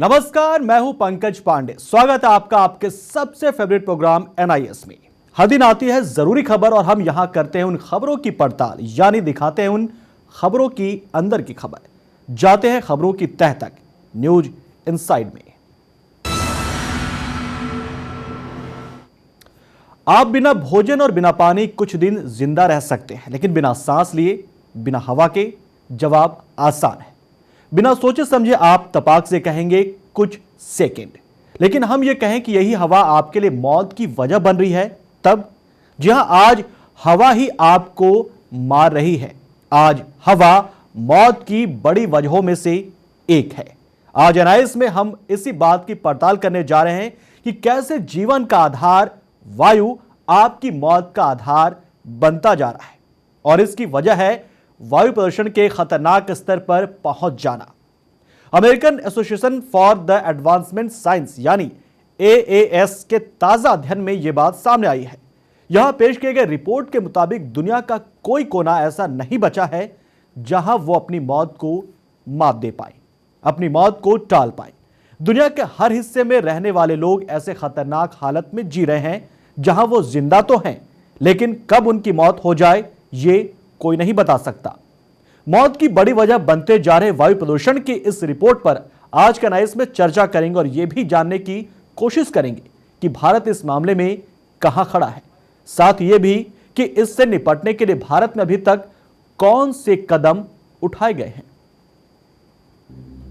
नमस्कार, मैं हूं पंकज पांडे। स्वागत है आपका आपके सबसे फेवरेट प्रोग्राम एनआईएस में। हर दिन आती है जरूरी खबर और हम यहां करते हैं उन खबरों की पड़ताल, यानी दिखाते हैं उन खबरों की अंदर की खबर, जाते हैं खबरों की तह तक न्यूज इनसाइड में। आप बिना भोजन और बिना पानी कुछ दिन जिंदा रह सकते हैं, लेकिन बिना सांस लिए, बिना हवा के? जवाब आसान है। बिना सोचे समझे आप तपाक से कहेंगे कुछ सेकंड, लेकिन हम ये कहें कि यही हवा आपके लिए मौत की वजह बन रही है, तब? जी हां, आज हवा ही आपको मार रही है। आज हवा मौत की बड़ी वजहों में से एक है। आज एनआईएस में हम इसी बात की पड़ताल करने जा रहे हैं कि कैसे जीवन का आधार वायु आपकी मौत का आधार बनता जा रहा है, और इसकी वजह है वायु प्रदूषण के खतरनाक स्तर पर पहुंच जाना। American association for the advancement science यानी AAS के ताजा अध्ययन में यह बात सामने आई है। यहां पेश किए गए रिपोर्ट के मुताबिक दुनिया का कोई कोना ऐसा नहीं बचा है जहां वो अपनी मौत को मात दे पाए, अपनी मौत को टाल पाए। दुनिया के हर हिस्से में रहने वाले लोग ऐसे खतरनाक हालत में जी रहे हैं जहां वो जिंदा तो हैं, लेकिन कब उनकी मौत हो जाए ये कोई नहीं बता सकता। मौत की बड़ी वजह बनते जा रहे वायु प्रदूषण की इस रिपोर्ट पर आज के एनआईएस में चर्चा करेंगे और यह भी जानने की कोशिश करेंगे कि भारत इस मामले में कहां खड़ा है। साथ ये भी कि इससे निपटने के लिए भारत में अभी तक कौन से कदम उठाए गए हैं।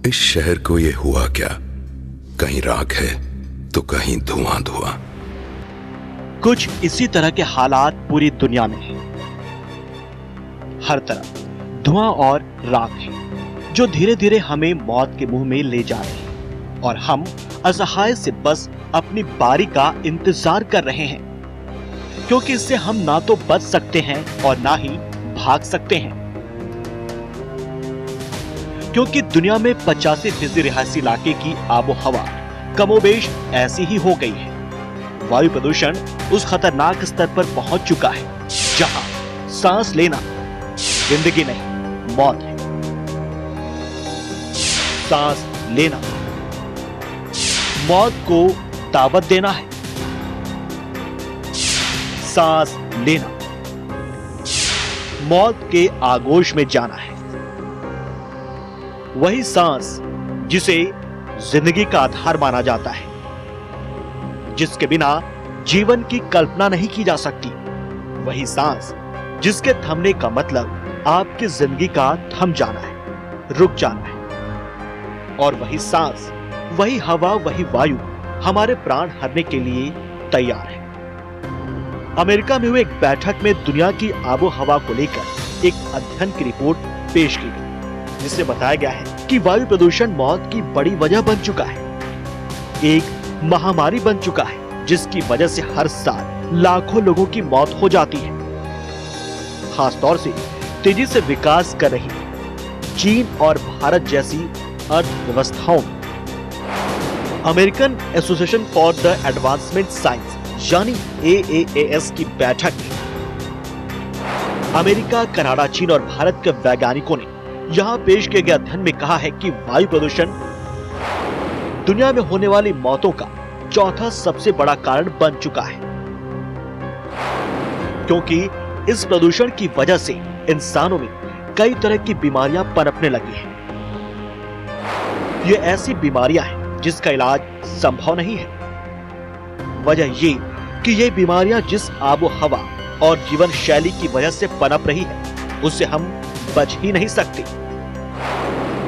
इस शहर को यह हुआ क्या? कहीं राख है तो कहीं धुआं धुआं। कुछ इसी तरह के हालात पूरी दुनिया में हैं। हर तरफ धुआं और राख है जो धीरे धीरे हमें मौत के मुंह में ले जा रहे हैं, और हम असहाय से बस अपनी बारी का इंतजार कर रहे हैं, क्योंकि इससे हम ना तो बच सकते हैं और ना ही भाग सकते हैं। क्योंकि दुनिया में 85% रिहायशी इलाके की आबो हवा कमोबेश ऐसी ही हो गई है। वायु प्रदूषण उस खतरनाक स्तर पर पहुंच चुका है जहां सांस लेना जिंदगी नहीं, मौत है। सांस लेना मौत को दावत देना है। सांस लेना मौत के आगोश में जाना है। वही सांस जिसे जिंदगी का आधार माना जाता है, जिसके बिना जीवन की कल्पना नहीं की जा सकती। वही सांस जिसके थमने का मतलब आपकी जिंदगी का थम जाना है, रुक जाना है। और वही सांस, वही हवा, वही वायु हमारे प्राण हरने के लिए तैयार है। अमेरिका में हुई एक बैठक में दुनिया की आबो हवा को लेकर एक अध्ययन की रिपोर्ट पेश की गई, जिससे बताया गया है कि वायु प्रदूषण मौत की बड़ी वजह बन चुका है, एक महामारी बन चुका है, जिसकी वजह से हर साल लाखों लोगों की मौत हो जाती है। खासतौर से तेजी से विकास कर रही चीन और भारत जैसी अर्थव्यवस्थाओं में American association for the advancement science यानी AAS की बैठक में अमेरिका, कनाडा, चीन और भारत के वैज्ञानिकों ने यहां पेश किए गए अध्ययन में कहा है कि वायु प्रदूषण दुनिया में होने वाली मौतों का चौथा सबसे बड़ा कारण बन चुका है, क्योंकि इस प्रदूषण की वजह से इंसानों में कई तरह की बीमारियां पनपने लगी हैं। ये ऐसी बीमारियां हैं जिसका इलाज संभव नहीं है। वजह ये कि ये बीमारियां जिस आबो हवा और जीवन शैली की वजह से पनप रही है, उससे हम बच ही नहीं सकते,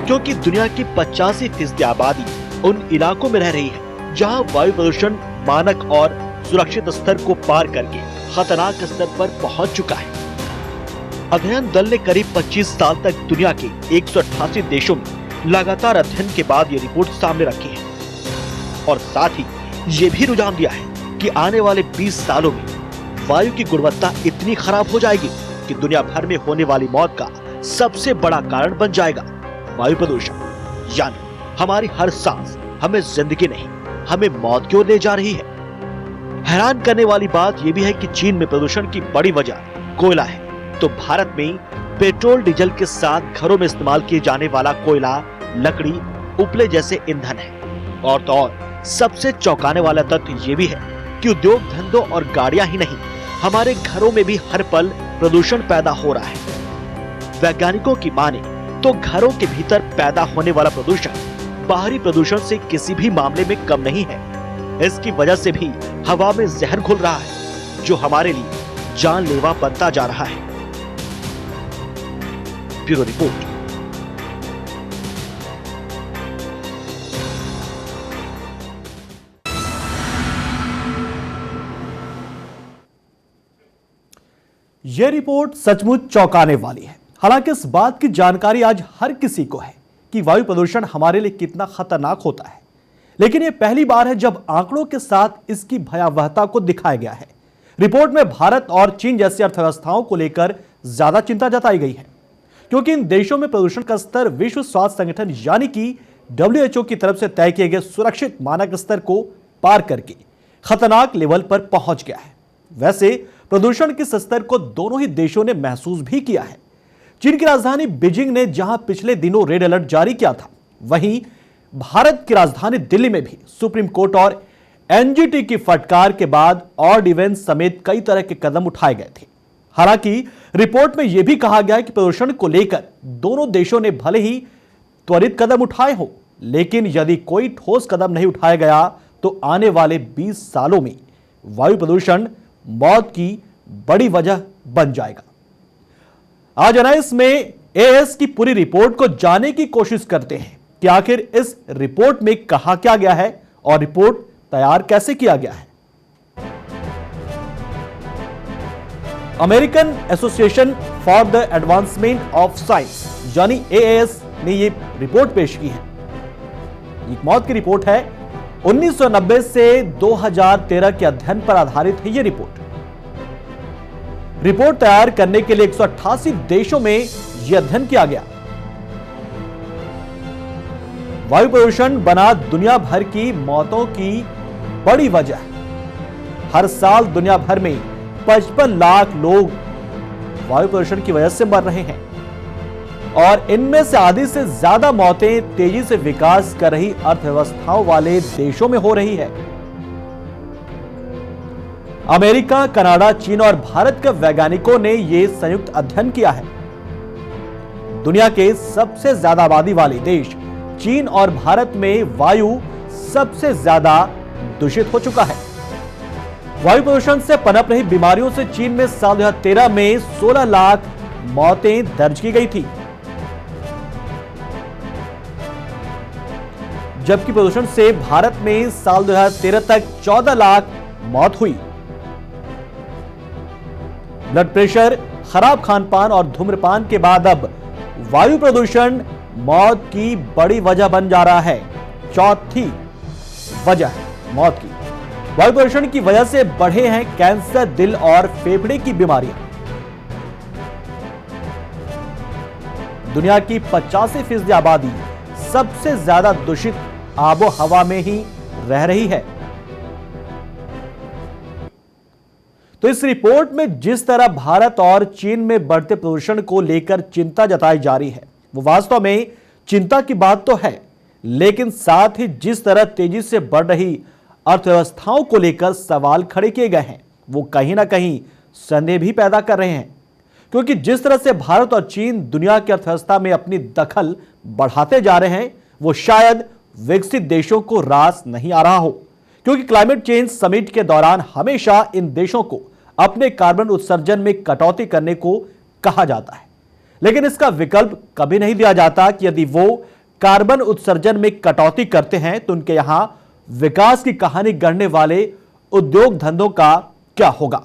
क्योंकि दुनिया की 85% आबादी उन इलाकों में रह रही है जहां वायु प्रदूषण मानक और सुरक्षित स्तर को पार करके खतरनाक स्तर पर पहुंच चुका है। अध्ययन दल ने करीब 25 साल तक दुनिया के 188 देशों में लगातार अध्ययन के बाद ये रिपोर्ट सामने रखी है, और साथ ही ये भी रुझान दिया है कि आने वाले 20 सालों में वायु की गुणवत्ता इतनी खराब हो जाएगी कि दुनिया भर में होने वाली मौत का सबसे बड़ा कारण बन जाएगा वायु प्रदूषण। यानी हमारी हर सांस हमें जिंदगी नहीं, हमें मौत की ओर ले जा रही है। हैरान करने वाली बात यह भी है कि चीन में प्रदूषण की बड़ी वजह कोयला है, तो भारत में पेट्रोल डीजल के साथ घरों में इस्तेमाल किए जाने वाला कोयला, लकड़ी, उपले जैसे ईंधन है। और तो और सबसे चौंकाने वाला तथ्य ये भी है कि उद्योग धंधों और गाड़ियां ही नहीं, हमारे घरों में भी हर पल प्रदूषण पैदा हो रहा है। वैज्ञानिकों की माने तो घरों के भीतर पैदा होने वाला प्रदूषण बाहरी प्रदूषण से किसी भी मामले में कम नहीं है। इसकी वजह से भी हवा में जहर घुल रहा है, जो हमारे लिए जानलेवा बनता जा रहा है। Bureau report. यह रिपोर्ट सचमुच चौंकाने वाली है। हालांकि इस बात की जानकारी आज हर किसी को है कि वायु प्रदूषण हमारे लिए कितना खतरनाक होता है, लेकिन यह पहली बार है जब आंकड़ों के साथ इसकी भयावहता को दिखाया गया है। रिपोर्ट में भारत और चीन जैसी अर्थव्यवस्थाओं को लेकर ज्यादा चिंता जताई गई है, क्योंकि इन देशों में प्रदूषण का स्तर विश्व स्वास्थ्य संगठन यानी कि WHO की तरफ से तय किए गए सुरक्षित मानक स्तर को पार करके खतरनाक लेवल पर पहुंच गया है। वैसे प्रदूषण के स्तर को दोनों ही देशों ने महसूस भी किया है। चीन की राजधानी बीजिंग ने जहां पिछले दिनों रेड अलर्ट जारी किया था, वहीं भारत की राजधानी दिल्ली में भी सुप्रीम कोर्ट और NGT की फटकार के बाद ऑड इवेंट समेत कई तरह के कदम उठाए गए थे। हालांकि रिपोर्ट में यह भी कहा गया है कि प्रदूषण को लेकर दोनों देशों ने भले ही त्वरित कदम उठाए हो, लेकिन यदि कोई ठोस कदम नहीं उठाया गया तो आने वाले 20 सालों में वायु प्रदूषण मौत की बड़ी वजह बन जाएगा। आज एनाइस में AS की पूरी रिपोर्ट को जानने की कोशिश करते हैं कि आखिर इस रिपोर्ट में कहा क्या गया है और रिपोर्ट तैयार कैसे किया गया है। American association for the advancement of science यानी AAS ने यह रिपोर्ट पेश की है। एक मौत की रिपोर्ट है। 1990 से 2013 के अध्ययन पर आधारित है यह रिपोर्ट। रिपोर्ट तैयार करने के लिए 188 देशों में यह अध्ययन किया गया। वायु प्रदूषण बना दुनिया भर की मौतों की बड़ी वजह। हर साल दुनिया भर में 55 लाख लोग वायु प्रदूषण की वजह से मर रहे हैं और इनमें से आधी से ज्यादा मौतें तेजी से विकास कर रही अर्थव्यवस्थाओं वाले देशों में हो रही है। अमेरिका, कनाडा, चीन और भारत के वैज्ञानिकों ने यह संयुक्त अध्ययन किया है। दुनिया के सबसे ज्यादा आबादी वाले देश चीन और भारत में वायु सबसे ज्यादा दूषित हो चुका है। वायु प्रदूषण से पनप रही बीमारियों से चीन में साल 2013 में 16 लाख मौतें दर्ज की गई थी, जबकि प्रदूषण से भारत में साल 2013 तक 14 लाख मौत हुई। ब्लड प्रेशर, खराब खानपान और धूम्रपान के बाद अब वायु प्रदूषण मौत की बड़ी वजह बन जा रहा है। चौथी वजह मौत की वायु प्रदूषण की वजह से बढ़े हैं कैंसर, दिल और फेफड़े की बीमारियां। दुनिया की 85% आबादी सबसे ज्यादा दूषित आबो हवा में ही रह रही है। तो इस रिपोर्ट में जिस तरह भारत और चीन में बढ़ते प्रदूषण को लेकर चिंता जताई जा रही है, वो वास्तव में चिंता की बात तो है, लेकिन साथ ही जिस तरह तेजी से बढ़ रही अर्थव्यवस्थाओं को लेकर सवाल खड़े किए गए हैं, वो कहीं ना कहीं संदेह भी पैदा कर रहे हैं। क्योंकि जिस तरह से भारत और चीन दुनिया की अर्थव्यवस्था में अपनी दखल बढ़ाते जा रहे हैं, वो शायद विकसित देशों को रास नहीं आ रहा हो। क्योंकि क्लाइमेट चेंज समिट के दौरान हमेशा इन देशों को अपने कार्बन उत्सर्जन में कटौती करने को कहा जाता है, लेकिन इसका विकल्प कभी नहीं दिया जाता कि यदि वो कार्बन उत्सर्जन में कटौती करते हैं तो उनके यहां विकास की कहानी गढ़ने वाले उद्योग धंधों का क्या होगा।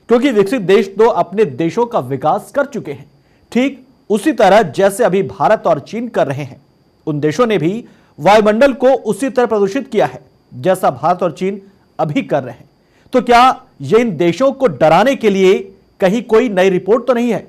क्योंकि विकसित देश तो अपने देशों का विकास कर चुके हैं, ठीक उसी तरह जैसे अभी भारत और चीन कर रहे हैं। उन देशों ने भी वायुमंडल को उसी तरह प्रदूषित किया है जैसा भारत और चीन अभी कर रहे हैं। तो क्या ये इन देशों को डराने के लिए कहीं कोई नई रिपोर्ट तो नहीं है?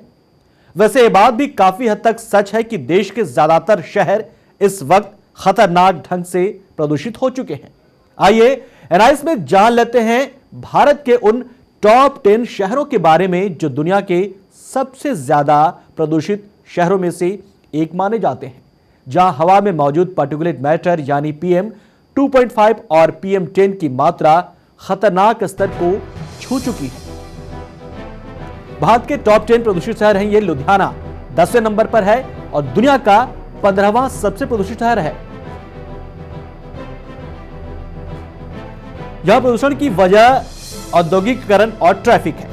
वैसे यह बात भी काफी हद तक सच है कि देश के ज्यादातर शहर इस वक्त खतरनाक ढंग से प्रदूषित हो चुके हैं। आइए एनाइस में जान लेते हैं भारत के उन टॉप 10 शहरों के बारे में जो दुनिया के सबसे ज्यादा प्रदूषित शहरों में से एक माने जाते हैं, जहां हवा में मौजूद पार्टिकुलेट मैटर यानी PM 2.5 और PM10 की मात्रा खतरनाक स्तर को छू चुकी है। भारत के टॉप 10 प्रदूषित शहर हैं ये। लुधियाना 10वें नंबर पर है और दुनिया का 15वां सबसे प्रदूषित शहर है। यहां प्रदूषण की वजह औद्योगिकीकरण और ट्रैफिक है।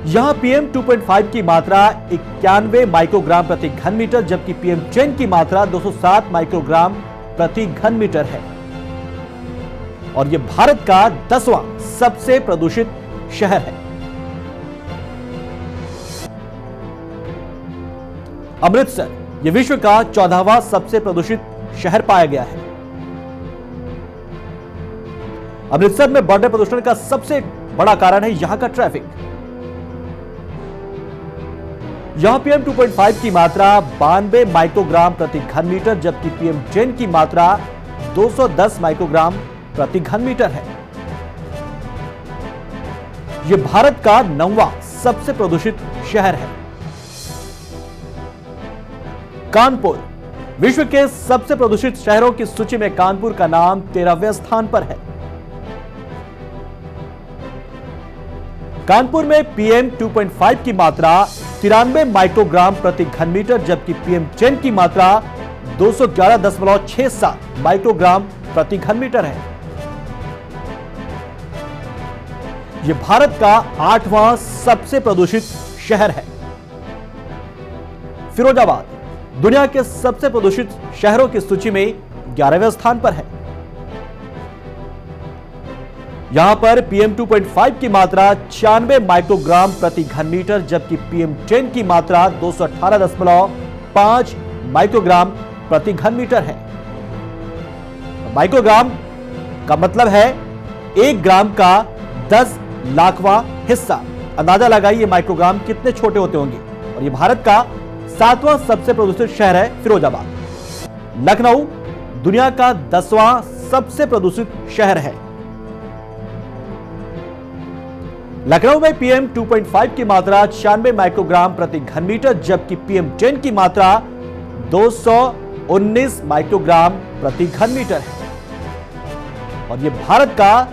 यहां PM 2.5 की मात्रा 91 माइक्रोग्राम प्रति घन मीटर, जबकि PM10 की मात्रा 207 माइक्रोग्राम प्रति घन मीटर है और यह भारत का 10वां सबसे प्रदूषित शहर है। अमृतसर यह विश्व का 14वां सबसे प्रदूषित शहर पाया गया है। अमृतसर में बढ़ रहे प्रदूषण का सबसे बड़ा कारण है यहां का ट्रैफिक। यहां PM 2.5 की मात्रा 92 माइक्रोग्राम प्रति घन मीटर, जबकि PM10 की मात्रा 210 माइक्रोग्राम प्रति घन मीटर है। यह भारत का 9वां सबसे प्रदूषित शहर है। कानपुर विश्व के सबसे प्रदूषित शहरों की सूची में कानपुर का नाम 13वें स्थान पर है। कानपुर में PM 2.5 की मात्रा 93 माइक्रोग्राम प्रति घन मीटर, जबकि PM10 की मात्रा 211.67 माइक्रोग्राम प्रति घन मीटर है। यह भारत का 8वां सबसे प्रदूषित शहर है। फिरोजाबाद दुनिया के सबसे प्रदूषित शहरों की सूची में 11वें स्थान पर है। यहां पर PM 2.5 की मात्रा 96 माइक्रोग्राम प्रति घन मीटर, जबकि PM10 की मात्रा 218.5 माइक्रोग्राम प्रति घन मीटर है। माइक्रोग्राम का मतलब है 1 ग्राम का 10 लाखवां हिस्सा। अंदाजा लगाइए माइक्रोग्राम कितने छोटे होते होंगे। और यह भारत का 7वां सबसे प्रदूषित शहर है फिरोजाबाद। लखनऊ दुनिया का 10वां सबसे प्रदूषित शहर है। लखनऊ में PM 2.5 की मात्रा 96 माइक्रोग्राम प्रति घन मीटर, जबकि PM10 की मात्रा 219 माइक्रोग्राम प्रति घन मीटर है और यह भारत का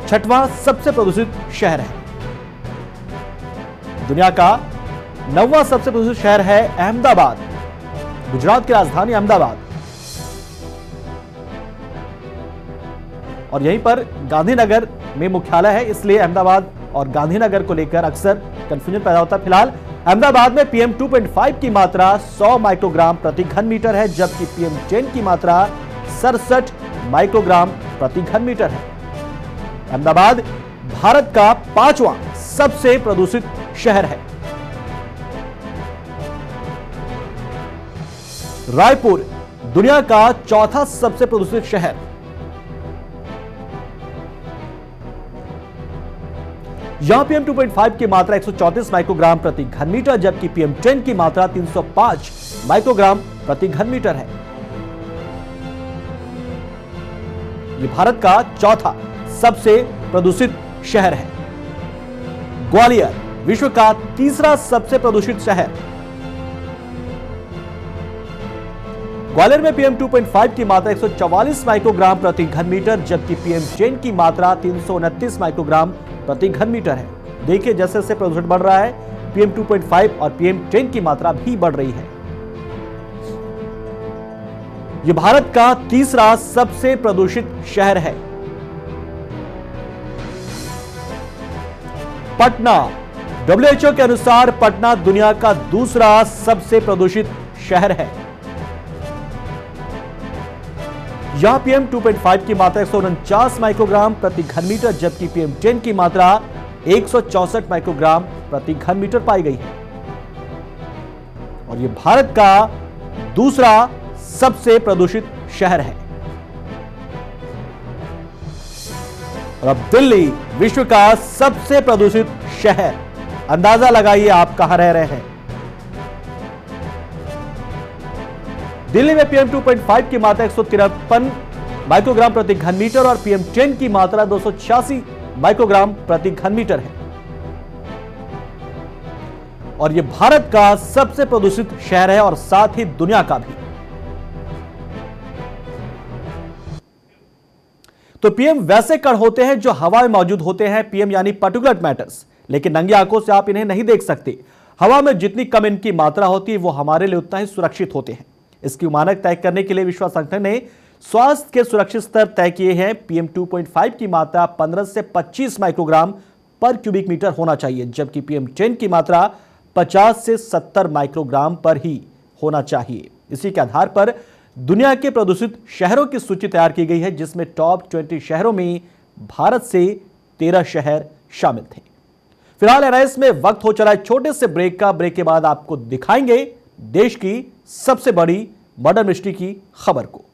6वां सबसे प्रदूषित शहर है। दुनिया का 9वां सबसे प्रदूषित शहर है अहमदाबाद, गुजरात की राजधानी अहमदाबाद। और यहीं पर गांधीनगर में मुख्यालय है, इसलिए अहमदाबाद और गांधीनगर को लेकर अक्सर कंफ्यूजन पैदा होता है। फिलहाल अहमदाबाद में PM 2.5 की मात्रा 100 माइक्रोग्राम प्रति घन मीटर है, जबकि PM10 की मात्रा 67 माइक्रोग्राम प्रति घन मीटर है। अहमदाबाद भारत का 5वां सबसे प्रदूषित शहर है। रायपुर दुनिया का 4था सबसे प्रदूषित शहर। यहां PM 2.5 की मात्रा 134 माइक्रोग्राम प्रति घन मीटर, जबकि PM10 की मात्रा 305 माइक्रोग्राम प्रति घन मीटर है। यह भारत का 4था सबसे प्रदूषित शहर है। ग्वालियर विश्व का 3रा सबसे प्रदूषित शहर। ग्वालियर में PM 2.5 की मात्रा 144 माइक्रोग्राम प्रति घन मीटर, जबकि PM10 की मात्रा 329 माइक्रोग्राम प्रति घन मीटर है। देखिए जैसे जैसे प्रदूषण बढ़ रहा है, PM 2.5 और PM10 की मात्रा भी बढ़ रही है। यह भारत का 3रा सबसे प्रदूषित शहर है। पटना WHO के अनुसार पटना दुनिया का 2रा सबसे प्रदूषित शहर है। यहां PM 2.5 की मात्रा 149 माइक्रोग्राम प्रति घन मीटर, जबकि PM10 की मात्रा 164 माइक्रोग्राम प्रति घन मीटर पाई गई है और यह भारत का 2रा सबसे प्रदूषित शहर है। और अब दिल्ली विश्व का सबसे प्रदूषित शहर। अंदाजा लगाइए आप कहां रह रहे हैं। दिल्ली में PM 2.5 की मात्रा 153 माइक्रोग्राम प्रति घन मीटर और PM10 की मात्रा 286 माइक्रोग्राम प्रति घन मीटर है और यह भारत का सबसे प्रदूषित शहर है और साथ ही दुनिया का भी। तो पीएम वैसे कण होते हैं जो हवा में मौजूद होते हैं, पीएम यानी पार्टिकुलेट मैटर्स, लेकिन नंगी आंखों से आप इन्हें नहीं देख सकते। हवा में जितनी कम इनकी मात्रा होती है वो हमारे लिए उतना ही सुरक्षित होते हैं। इसकी मानक तय करने के लिए विश्व संगठन ने स्वास्थ्य के सुरक्षित स्तर तय किए हैं। पीएम 2.5 की मात्रा 15 से 25 माइक्रोग्राम पर क्यूबिक मीटर होना चाहिए, जबकि पीएम 10 की मात्रा 50 से 70 माइक्रोग्राम पर ही होना चाहिए। इसी के आधार पर दुनिया के प्रदूषित शहरों की सूची तैयार की गई है, जिसमें टॉप 20 शहरों में भारत से 13 शहर शामिल थे। फिलहाल एनआईएस में वक्त हो चला है छोटे से ब्रेक का। ब्रेक के बाद आपको दिखाएंगे देश की सबसे बड़ी मर्डर मिस्ट्री की खबर को।